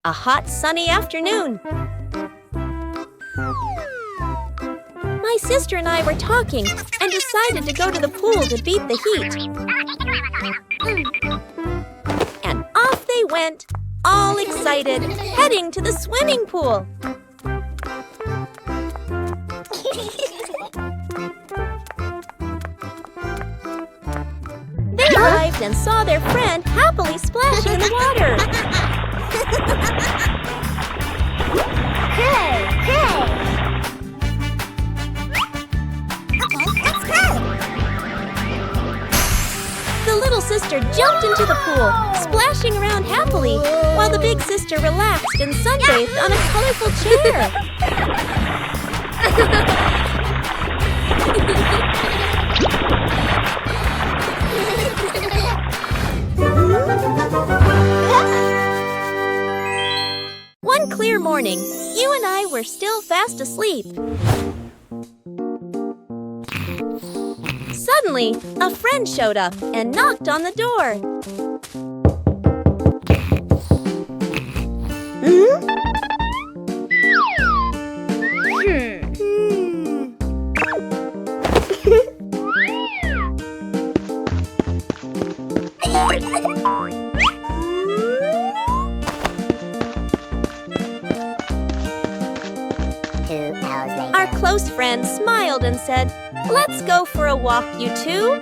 a hot, sunny afternoon. My sister and I were talking and decided to go to the pool to beat the heat. And off they went, all excited, heading to the swimming pool. They arrived and saw their friend happily splashing in the water. Hey! Okay, let's go! The little sister jumped into the pool, splashing around happily, while the big sister relaxed and sunbathed on a colorful chair. One clear morning, you and I were still fast asleep. Suddenly, a friend showed up and knocked on the door. Our close friend smiled and said, "Let's go for a walk, you two."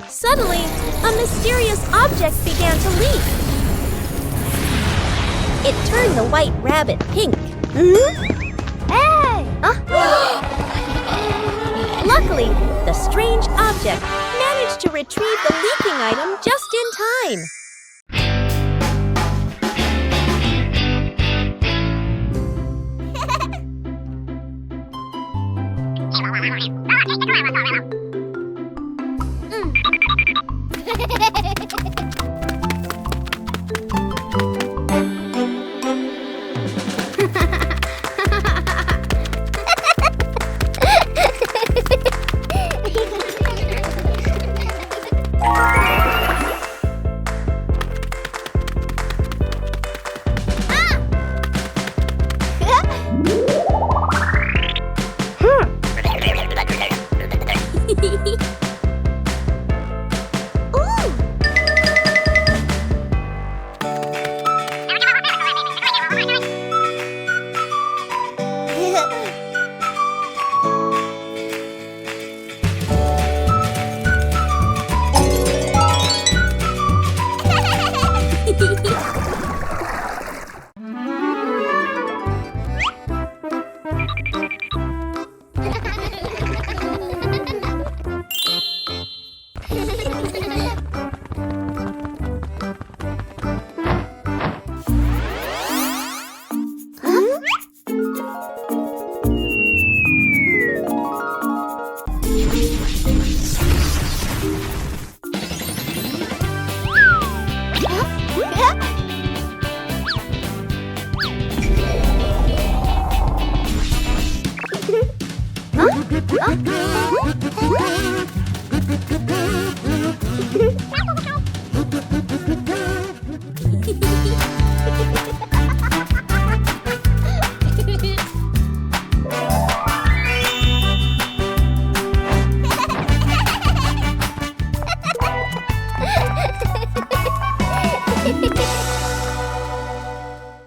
Suddenly, a mysterious object began to leak. It turned the white rabbit pink. Hey! Luckily, the strange object managed to retrieve the leaking item just in time.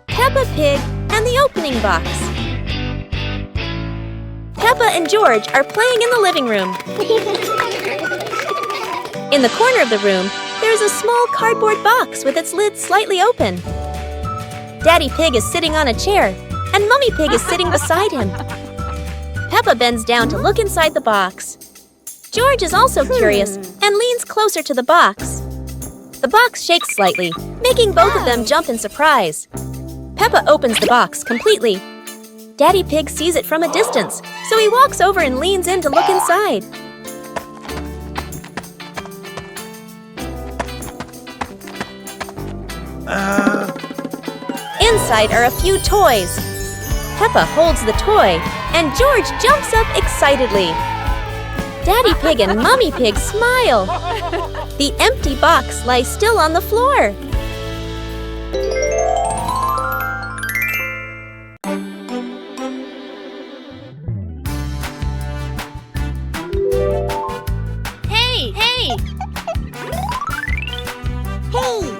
Peppa Pig and the opening box. Peppa and George are playing in the living room. In the corner of the room, there's a small cardboard box with its lid slightly open. Daddy Pig is sitting on a chair, and Mummy Pig is sitting beside him. Peppa bends down to look inside the box. George is also curious and leans closer to the box. The box shakes slightly, making both of them jump in surprise. Peppa opens the box completely. Daddy Pig sees it from a distance, so he walks over and leans in to look inside. Inside are a few toys. Peppa holds the toy, and George jumps up excitedly. Daddy Pig and Mummy Pig smile. The empty box lies still on the floor. Hey, hey! Hey!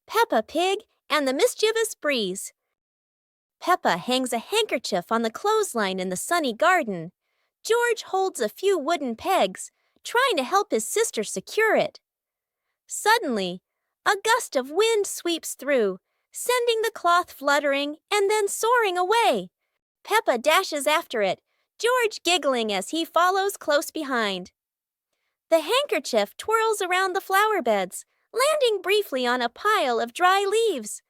Peppa Pig and the Mischievous Breeze. Peppa hangs a handkerchief on the clothesline in the sunny garden. George holds a few wooden pegs, trying to help his sister secure it. Suddenly, a gust of wind sweeps through, sending the cloth fluttering and then soaring away. Peppa dashes after it, George giggling as he follows close behind. The handkerchief twirls around the flower beds, landing briefly on a pile of dry leaves.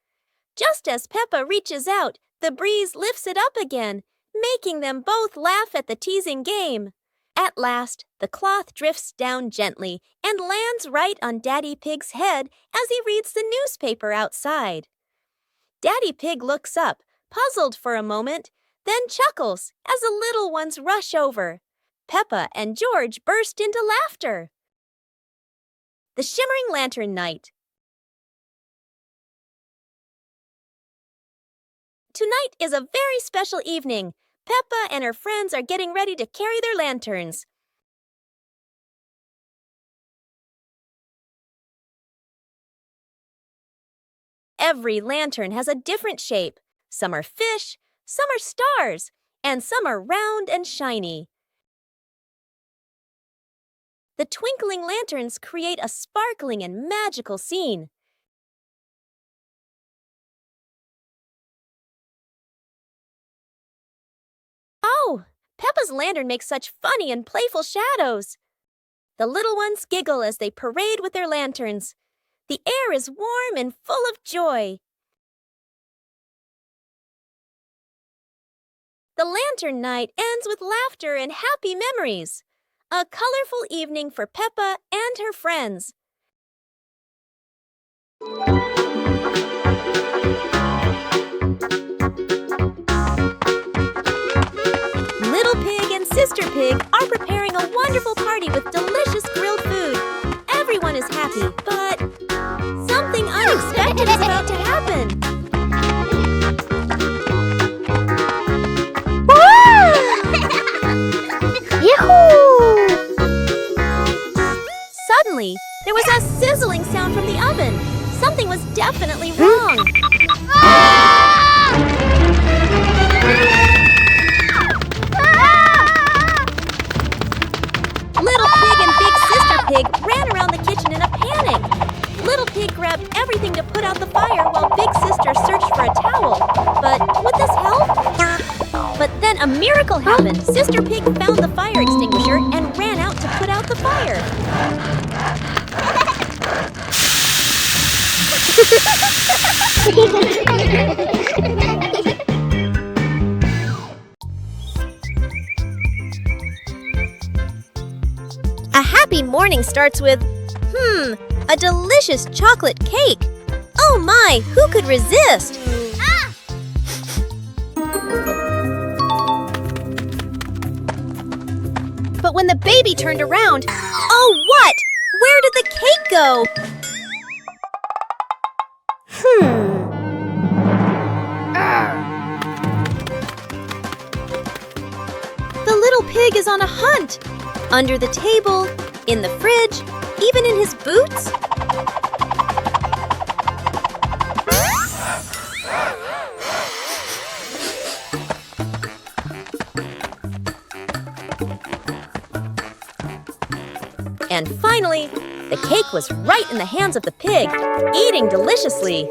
Just as Peppa reaches out, the breeze lifts it up again, making them both laugh at the teasing game. At last, the cloth drifts down gently and lands right on Daddy Pig's head as he reads the newspaper outside. Daddy Pig looks up, puzzled for a moment, then chuckles as the little ones rush over. Peppa and George burst into laughter. The Shimmering Lantern Night. Tonight is a very special evening. Peppa and her friends are getting ready to carry their lanterns. Every lantern has a different shape. Some are fish, some are stars, and some are round and shiny. The twinkling lanterns create a sparkling and magical scene. Oh, Peppa's lantern makes such funny and playful shadows. The little ones giggle as they parade with their lanterns. The air is warm and full of joy. The lantern night ends with laughter and happy memories. A colorful evening for Peppa and her friends. Little Pig and Sister Pig are preparing a wonderful party with delicious grilled food. Everyone is happy, but something unexpected is about to happen. Suddenly, there was a sizzling sound from the oven. Something was battle happened. Sister Pig found the fire extinguisher and ran out to put out the fire. A happy morning starts with, a delicious chocolate cake. Oh my, who could resist? But when the baby turned around, oh what? Where did the cake go? The little pig is on a hunt. Under the table, in the fridge, even in his boots. And finally, the cake was right in the hands of the pig, eating deliciously.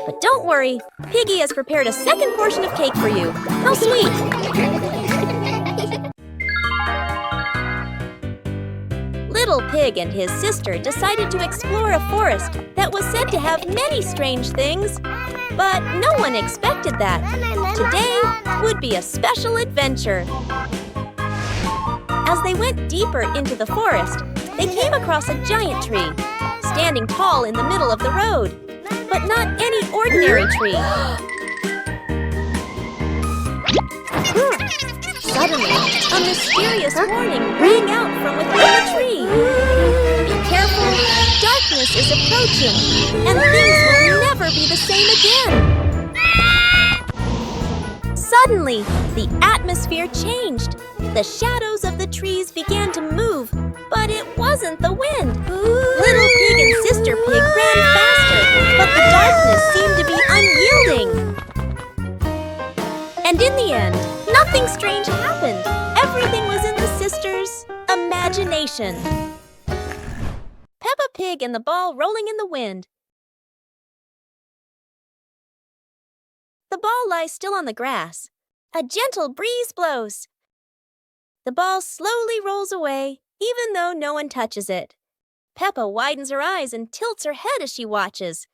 But don't worry, Piggy has prepared a second portion of cake for you. How sweet! Little Pig and his sister decided to explore a forest that was said to have many strange things. But no one expected that. Today would be a special adventure. As they went deeper into the forest, they came across a giant tree, standing tall in the middle of the road. But not any ordinary tree. Suddenly, a mysterious warning rang out from within the tree. Be careful, darkness is approaching, and things will never be the same again. Suddenly, the atmosphere changed. The shadows of the trees began to move, but it wasn't the wind. Little Pig and Sister Pig ran faster, but the darkness seemed to be unyielding. And in the end, nothing strange happened. Everything was in the sisters' imagination. Peppa Pig and the ball rolling in the wind. The ball lies still on the grass. A gentle breeze blows. The ball slowly rolls away, even though no one touches it. Peppa widens her eyes and tilts her head as she watches.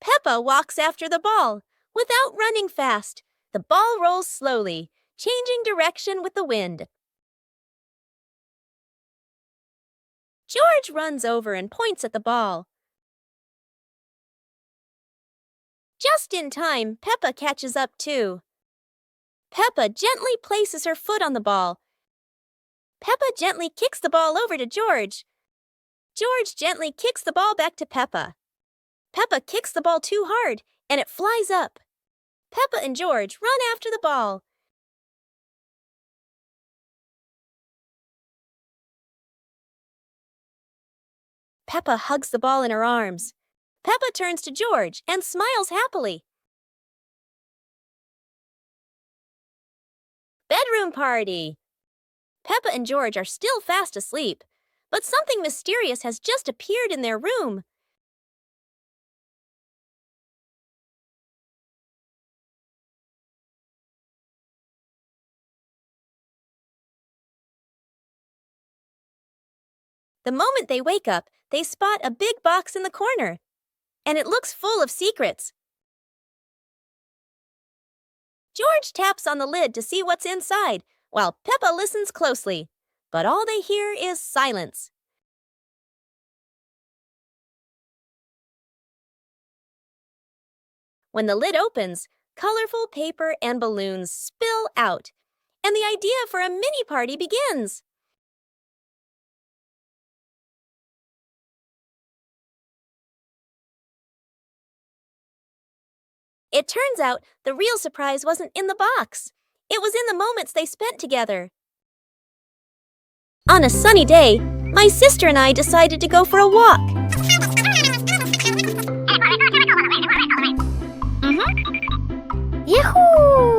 Peppa walks after the ball. Without running fast, the ball rolls slowly, changing direction with the wind. George runs over and points at the ball. Just in time, Peppa catches up too. Peppa gently places her foot on the ball. Peppa gently kicks the ball over to George. George gently kicks the ball back to Peppa. Peppa kicks the ball too hard, and it flies up. Peppa and George run after the ball. Peppa hugs the ball in her arms. Peppa turns to George and smiles happily. Bedroom party! Peppa and George are still fast asleep, but something mysterious has just appeared in their room. The moment they wake up, they spot a big box in the corner, and it looks full of secrets. George taps on the lid to see what's inside, while Peppa listens closely, but all they hear is silence. When the lid opens, colorful paper and balloons spill out, and the idea for a mini party begins. It turns out the real surprise wasn't in the box. It was in the moments they spent together. On a sunny day, my sister and I decided to go for a walk. Yahoo!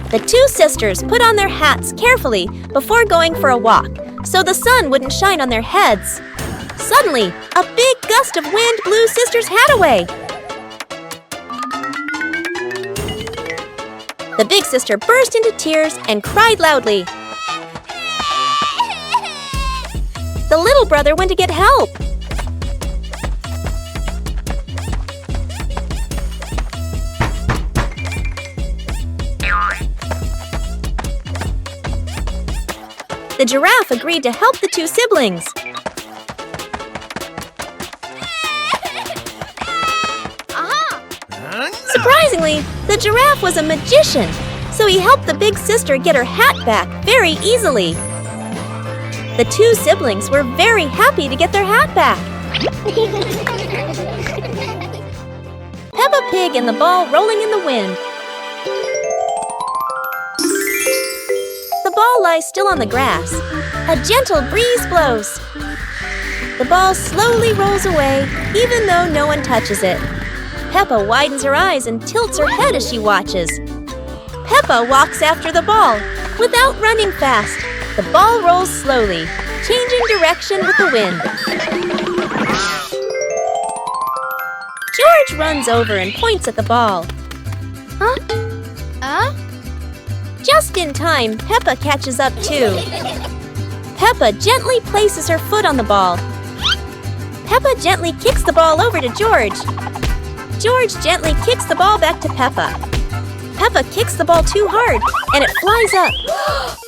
The two sisters put on their hats carefully before going for a walk, so the sun wouldn't shine on their heads. Suddenly, a big gust of wind blew Sister's hat away. The big sister burst into tears and cried loudly. The little brother went to get help. The giraffe agreed to help the two siblings. Surprisingly, the giraffe was a magician, so he helped the big sister get her hat back very easily. The two siblings were very happy to get their hat back. Peppa Pig and the ball rolling in the wind. The ball lies still on the grass. A gentle breeze blows. The ball slowly rolls away, even though no one touches it. Peppa widens her eyes and tilts her head as she watches. Peppa walks after the ball, without running fast. The ball rolls slowly, changing direction with the wind. George runs over and points at the ball. Huh? Just in time, Peppa catches up too. Peppa gently places her foot on the ball. Peppa gently kicks the ball over to George. George gently kicks the ball back to Peppa. Peppa kicks the ball too hard, and it flies up.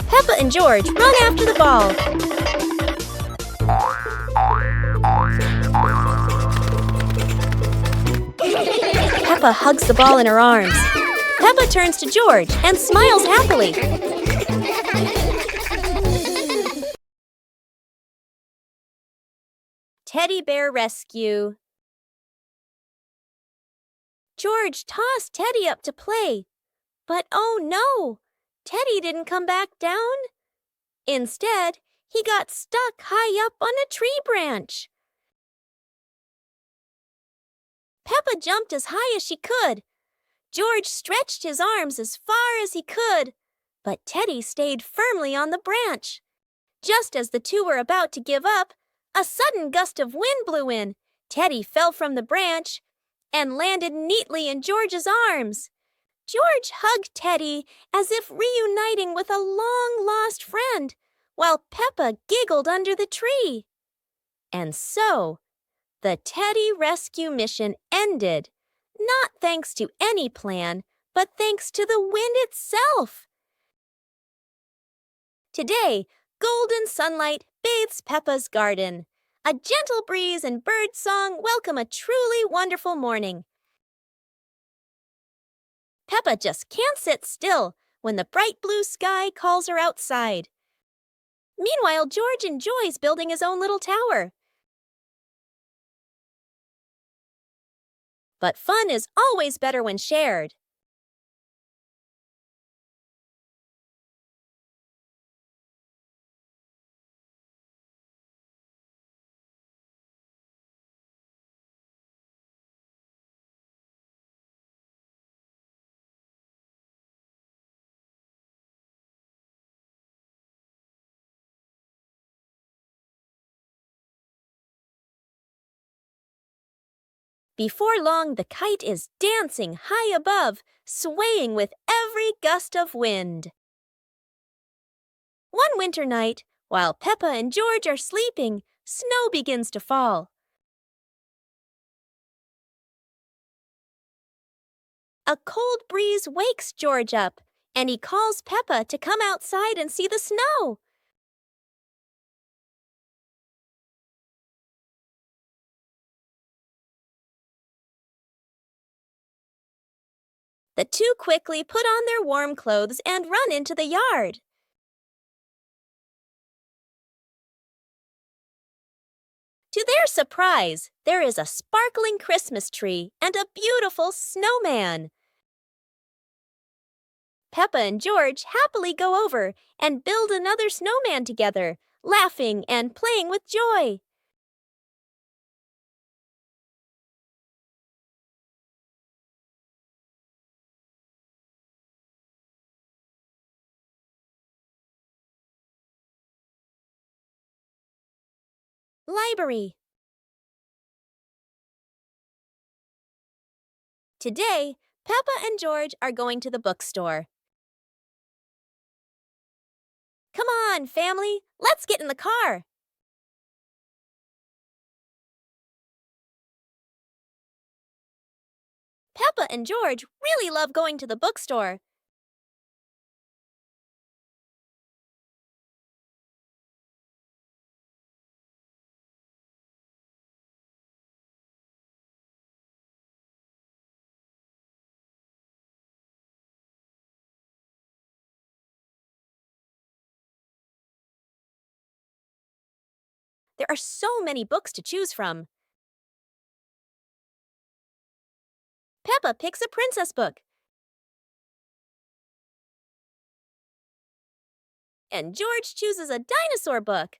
Peppa and George run after the ball. Peppa hugs the ball in her arms. Peppa turns to George and smiles happily. Teddy Bear Rescue. George tossed Teddy up to play, but oh no! Teddy didn't come back down. Instead, he got stuck high up on a tree branch. Peppa jumped as high as she could. George stretched his arms as far as he could, but Teddy stayed firmly on the branch. Just as the two were about to give up, a sudden gust of wind blew in. Teddy fell from the branch and landed neatly in George's arms. George hugged Teddy as if reuniting with a long-lost friend, while Peppa giggled under the tree. And so, the Teddy rescue mission ended, not thanks to any plan, but thanks to the wind itself. Today, golden sunlight bathes Peppa's garden. A gentle breeze and bird song welcome a truly wonderful morning. Peppa just can't sit still when the bright blue sky calls her outside. Meanwhile, George enjoys building his own little tower. But fun is always better when shared. Before long, the kite is dancing high above, swaying with every gust of wind. One winter night, while Peppa and George are sleeping, snow begins to fall. A cold breeze wakes George up, and he calls Peppa to come outside and see the snow. The two quickly put on their warm clothes and run into the yard. To their surprise, there is a sparkling Christmas tree and a beautiful snowman. Peppa and George happily go over and build another snowman together, laughing and playing with joy. Library. Today, Peppa and George are going to the bookstore. Come on, family, let's get in the car. Peppa and George really love going to the bookstore. There are so many books to choose from. Peppa picks a princess book. And George chooses a dinosaur book.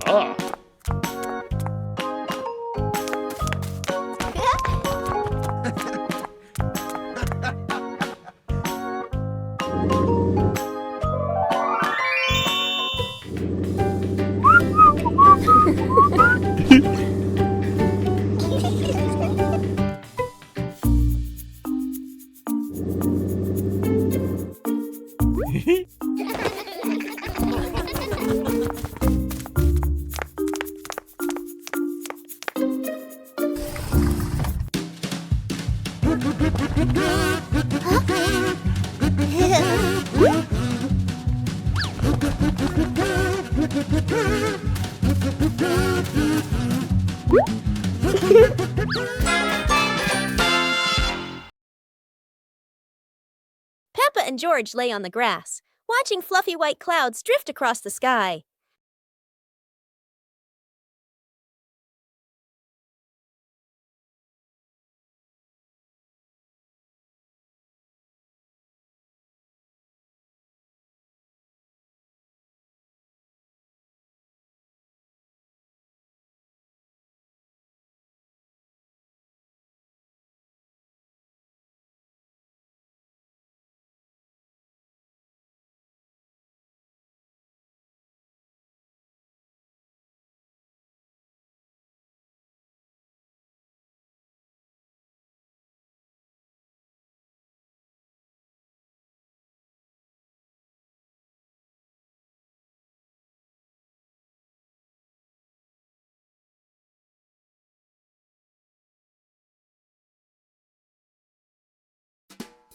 Ah. Peppa and George lay on the grass, watching fluffy white clouds drift across the sky.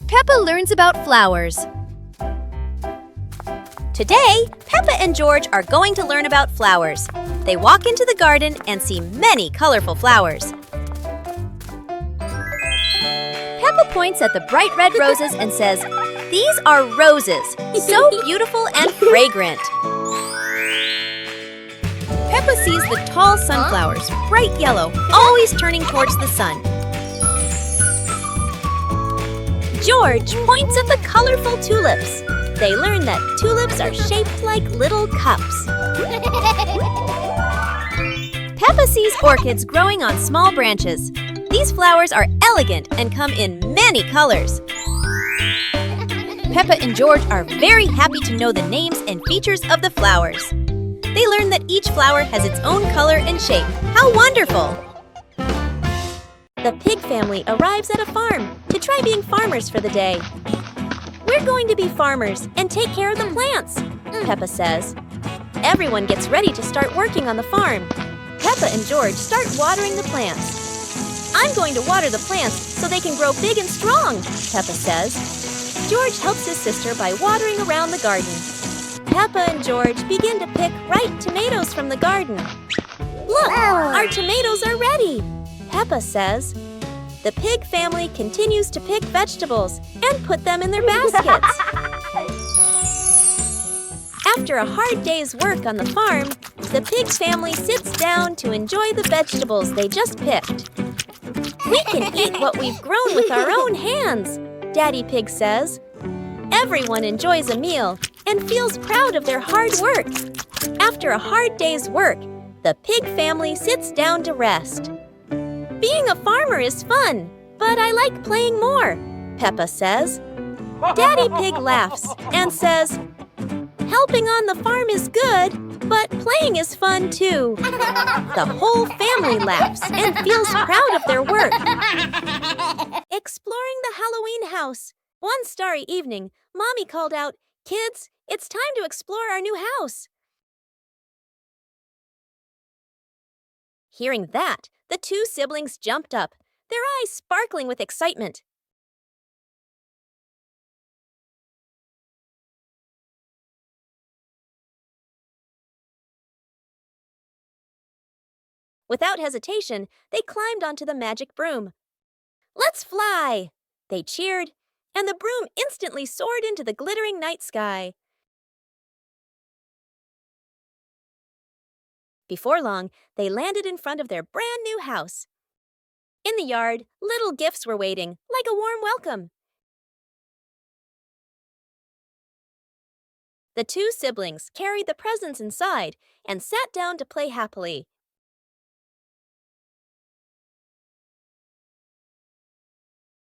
Peppa learns about flowers. Today, Peppa and George are going to learn about flowers. They walk into the garden and see many colorful flowers. Peppa points at the bright red roses and says, "These are roses, so beautiful and fragrant." Peppa sees the tall sunflowers, bright yellow, always turning towards the sun. George points at the colorful tulips. They learn that tulips are shaped like little cups. Peppa sees orchids growing on small branches. These flowers are elegant and come in many colors. Peppa and George are very happy to know the names and features of the flowers. They learn that each flower has its own color and shape. How wonderful! The pig family arrives at a farm to try being farmers for the day. "We're going to be farmers and take care of the plants," Peppa says. Everyone gets ready to start working on the farm. Peppa and George start watering the plants. "I'm going to water the plants so they can grow big and strong," Peppa says. George helps his sister by watering around the garden. Peppa and George begin to pick ripe tomatoes from the garden. "Look, our tomatoes are ready," Peppa says. The pig family continues to pick vegetables and put them in their baskets. After a hard day's work on the farm, the pig family sits down to enjoy the vegetables they just picked. "We can eat what we've grown with our own hands," Daddy Pig says. Everyone enjoys a meal and feels proud of their hard work. After a hard day's work, the pig family sits down to rest. "Being a farmer is fun, but I like playing more," Peppa says. Daddy Pig laughs and says, "Helping on the farm is good, But playing is fun too. The whole family laughs and feels proud of their work. Exploring the Halloween house. One starry evening, Mommy called out, "Kids, it's time to explore our new house." Hearing that, the two siblings jumped up, their eyes sparkling with excitement. Without hesitation, they climbed onto the magic broom. "Let's fly!" They cheered, and the broom instantly soared into the glittering night sky. Before long, they landed in front of their brand new house. In the yard, little gifts were waiting, like a warm welcome. The two siblings carried the presents inside and sat down to play happily.